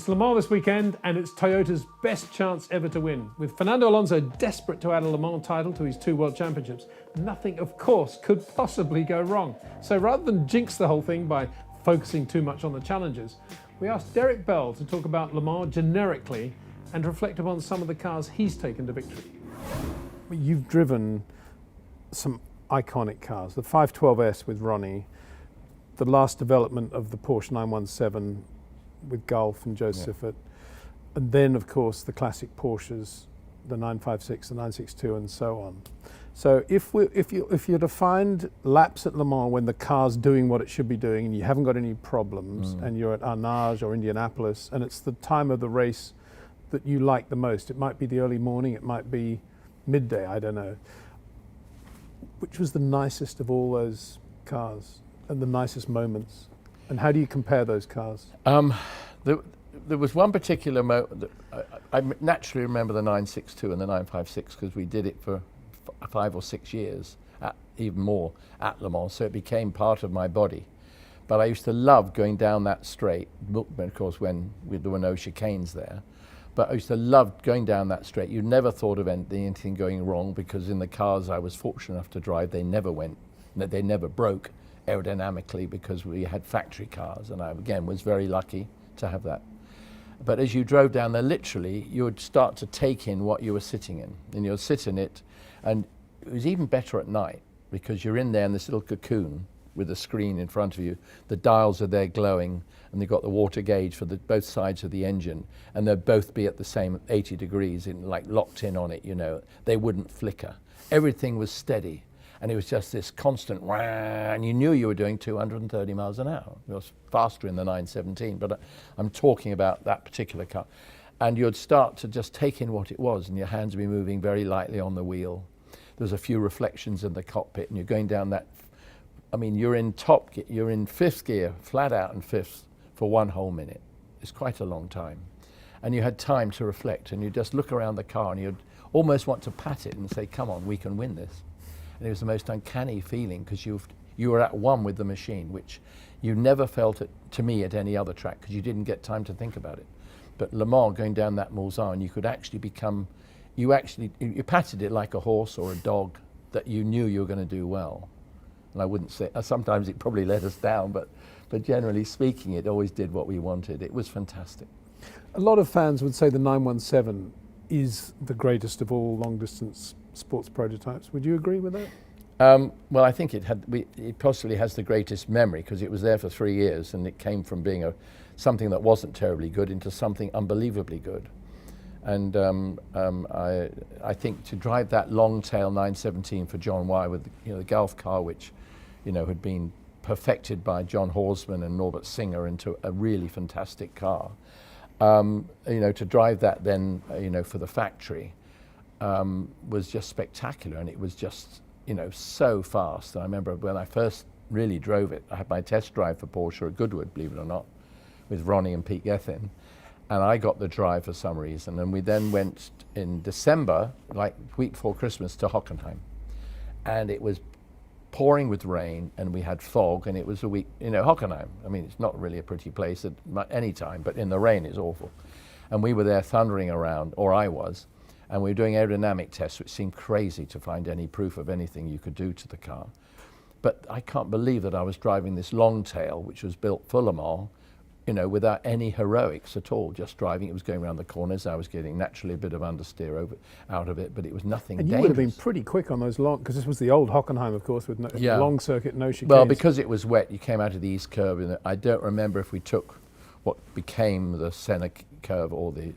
It's Le Mans this weekend, and it's Toyota's best chance ever to win. With Fernando Alonso desperate to add a Le Mans title to his 2 World Championships, nothing, of course, could possibly go wrong. So rather than jinx the whole thing by focusing too much on the challenges, we asked Derek Bell to talk about Le Mans generically and reflect upon some of the cars he's taken to victory. You've driven some iconic cars, the 512S with Ronnie, the last development of the Porsche 917 with Gulf and Joe Siffert, and then of course the classic Porsches, the 956, the 962 and so on. So if you're to find laps at Le Mans when the car's doing what it should be doing and you haven't got any problems and you're at Arnage or Indianapolis and it's the time of the race that you like the most, it might be the early morning, it might be midday, I don't know. Which was the nicest of all those cars and the nicest moments? And how do you compare those cars? There was one particular moment that I naturally remember the 962 and the 956 because we did it for 5 or 6 years, even more, at Le Mans, so it became part of my body. But I used to love going down that straight, of course when there were no chicanes there, but I used to love going down that straight. You never thought of anything going wrong because in the cars I was fortunate enough to drive, they never broke aerodynamically because we had factory cars, and I again was very lucky to have that. But as you drove down there, literally you would start to take in what you were sitting in, and you'll sit in it, and it was even better at night because you're in there in this little cocoon with a screen in front of you, the dials are there glowing, and they've got the water gauge for both sides of the engine, and they'll both be at the same 80 degrees, like locked in on it, you know, they wouldn't flicker. Everything was steady. And it was just this constant wah, and you knew you were doing 230 miles an hour. It was faster in the 917, but I'm talking about that particular car. And you'd start to just take in what it was, and your hands would be moving very lightly on the wheel. There's a few reflections in the cockpit, and you're going down that, I mean, you're in you're in 5th gear, flat out in 5th for 1 whole minute. It's quite a long time. And you had time to reflect, and you just look around the car, and you'd almost want to pat it and say, come on, we can win this. And it was the most uncanny feeling because you were at one with the machine, which you never felt it, to me, at any other track because you didn't get time to think about it. But Le Mans, going down that Mulsanne, you could actually become, you patted it like a horse or a dog that you knew you were going to do well. And I wouldn't say, sometimes it probably let us down, but generally speaking, it always did what we wanted. It was fantastic. A lot of fans would say the 917 is the greatest of all long-distance sports prototypes. Would you agree with that? Well, I think it possibly has the greatest memory because it was there for 3 years and it came from being something that wasn't terribly good into something unbelievably good. And I think to drive that long tail 917 for John Wyer with the Gulf car, which had been perfected by John Horsman and Norbert Singer into a really fantastic car. To drive that then for the factory was just spectacular, and it was just so fast. I remember when I first really drove it, I had my test drive for Porsche at Goodwood, believe it or not, with Ronnie and Pete Gethin, and I got the drive for some reason, and we then went in December, like week before Christmas, to Hockenheim, and it was pouring with rain and we had fog, and it was a week, Hockenheim, I mean, it's not really a pretty place at any time, but in the rain it's awful. And we were there thundering around, or I was, and we were doing aerodynamic tests, which seemed crazy to find any proof of anything you could do to the car. But I can't believe that I was driving this long tail, which was built for Le Mans, without any heroics at all, just driving. It was going around the corners. I was getting naturally a bit of understeer out of it, but it was nothing dangerous. And you would have been pretty quick on those long, because this was the old Hockenheim, of course, with long circuit, no chicanes. Well, because it was wet, you came out of the east curve, and I don't remember if we took what became the Senna curve or the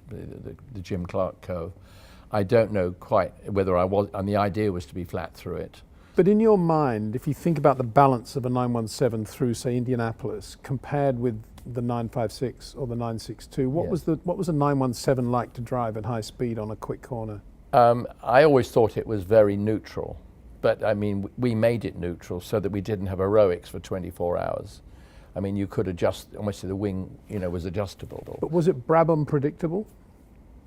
Jim Clark curve. I don't know quite whether I was, and the idea was to be flat through it. But in your mind, if you think about the balance of a 917 through, say, Indianapolis, compared with the 956 or the 962, what was a 917 like to drive at high speed on a quick corner? I always thought it was very neutral, but I mean, we made it neutral so that we didn't have heroics for 24 hours. I mean, you could adjust, almost the wing, was adjustable. But was it Brabham predictable?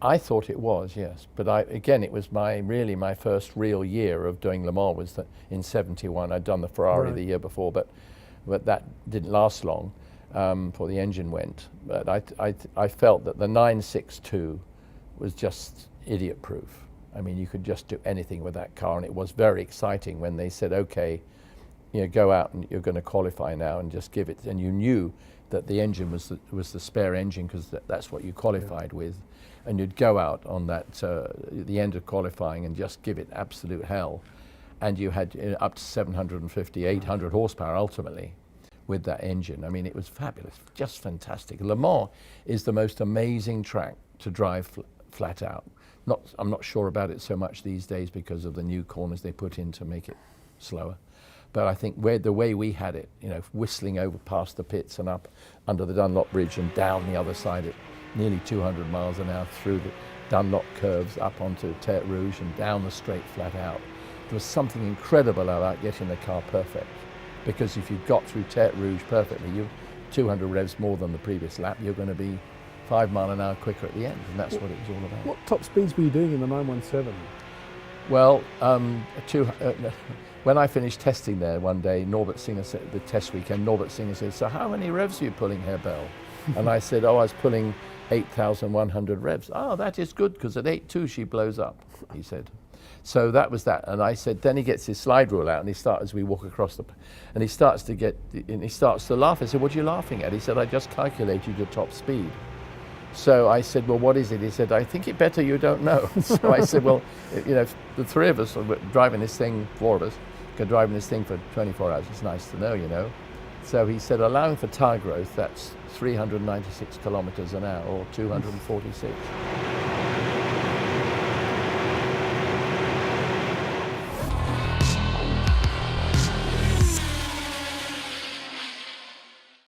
I thought it was, yes. But again, it was really my first real year of doing Le Mans was in '71. I'd done the Ferrari the year before, but that didn't last long. before the engine went. But I felt that the 962 was just idiot-proof. I mean, you could just do anything with that car, and it was very exciting when they said, okay, you know, go out and you're going to qualify now and just give it. And you knew that the engine was the spare engine, because that's what you qualified with. And you'd go out on that, the end of qualifying, and just give it absolute hell. And you had up to 750, 800 horsepower ultimately with that engine. I mean, it was fabulous, just fantastic. Le Mans is the most amazing track to drive flat out. I'm not sure about it so much these days because of the new corners they put in to make it slower. But I think the way we had it, you know, whistling over past the pits and up under the Dunlop Bridge and down the other side at nearly 200 miles an hour through the Dunlop curves up onto Tertre Rouge and down the straight flat out. There was something incredible about getting the car perfect, because if you got through Tertre Rouge perfectly, you 200 revs more than the previous lap, you're going to be 5 miles an hour quicker at the end, and that's what it was all about. What top speeds were you doing in the 917? Well, when I finished testing there one day, Norbert Singer said, the test weekend, Norbert Singer said, so how many revs are you pulling, Herr Bell? And I said, oh, I was pulling 8,100 revs. Oh, that is good, because at 8.2 she blows up, he said. So that was that. And I said, then he gets his slide rule out, and he starts, as we walk across and he starts to laugh. I said, what are you laughing at? He said, I just calculated your top speed. So I said, well, what is it? He said, I think it better you don't know. So I said, well, you know, the three of us are driving this thing, 4 of us, driving this thing for 24 hours. It's nice to know, you know. So he said, allowing for tire growth, that's 396 kilometers an hour, or 246.